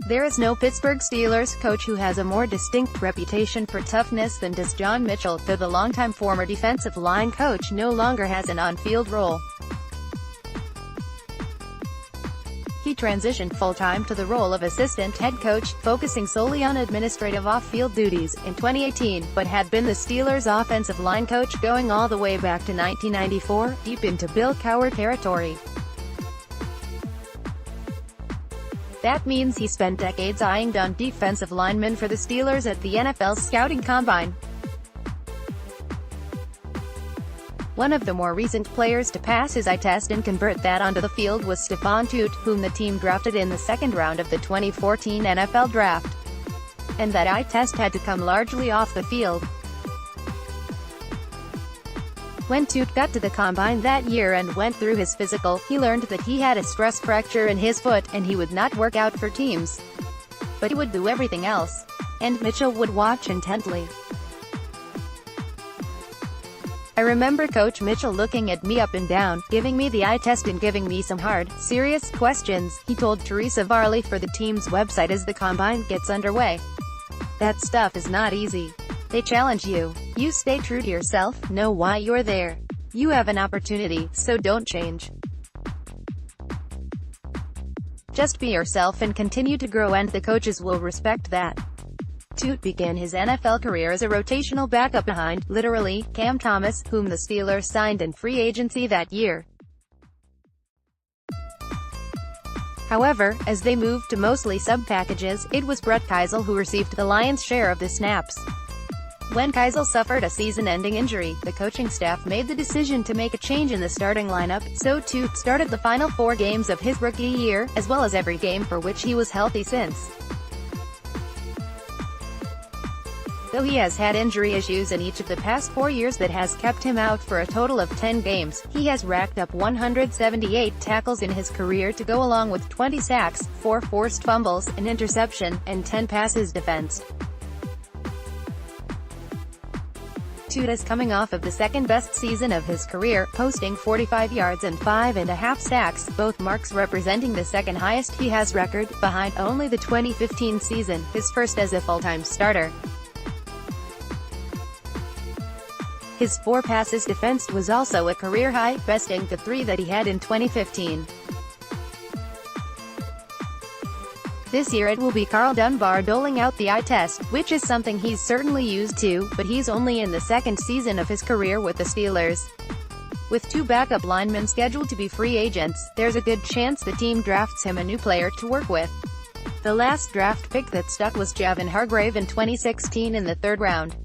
There is no Pittsburgh Steelers coach who has a more distinct reputation for toughness than does John Mitchell, though the longtime former defensive line coach no longer has an on-field role. He transitioned full-time to the role of assistant head coach, focusing solely on administrative off-field duties, in 2018, but had been the Steelers' offensive line coach going all the way back to 1994, deep into Bill Cowher territory. That means he spent decades eyeing down defensive linemen for the Steelers at the NFL's scouting combine. One of the more recent players to pass his eye test and convert that onto the field was Stephon Tuitt, whom the team drafted in the second round of the 2014 NFL Draft. And that eye test had to come largely off the field. When Tuitt got to the combine that year and went through his physical, he learned that he had a stress fracture in his foot, and he would not work out for teams. But he would do everything else. And Mitchell would watch intently. "I remember Coach Mitchell looking at me up and down, giving me the eye test and giving me some hard, serious questions," he told Teresa Varley for the team's website as the combine gets underway. "That stuff is not easy. They challenge you. You stay true to yourself, know why you're there. You have an opportunity, so don't change. Just be yourself and continue to grow, and the coaches will respect that." Tuitt began his NFL career as a rotational backup behind, literally, Cam Thomas, whom the Steelers signed in free agency that year. However, as they moved to mostly sub-packages, it was Brett Keisel who received the lion's share of the snaps. When Keisel suffered a season-ending injury, the coaching staff made the decision to make a change in the starting lineup, so Tuitt started the final 4 games of his rookie year, as well as every game for which he was healthy since. Though he has had injury issues in each of the past 4 years that has kept him out for a total of 10 games, he has racked up 178 tackles in his career to go along with 20 sacks, 4 forced fumbles, an interception, and 10 passes defensed. Tuitt is coming off of the second-best season of his career, posting 45 yards and 5.5 sacks, both marks representing the second highest he has record, behind only the 2015 season, his first as a full-time starter. His 4 passes defensed was also a career high, besting the 3 that he had in 2015. This year it will be Carl Dunbar doling out the eye test, which is something he's certainly used to, but he's only in the second season of his career with the Steelers. With 2 backup linemen scheduled to be free agents, there's a good chance the team drafts him a new player to work with. The last draft pick that stuck was Javon Hargrave in 2016 in the 3rd round.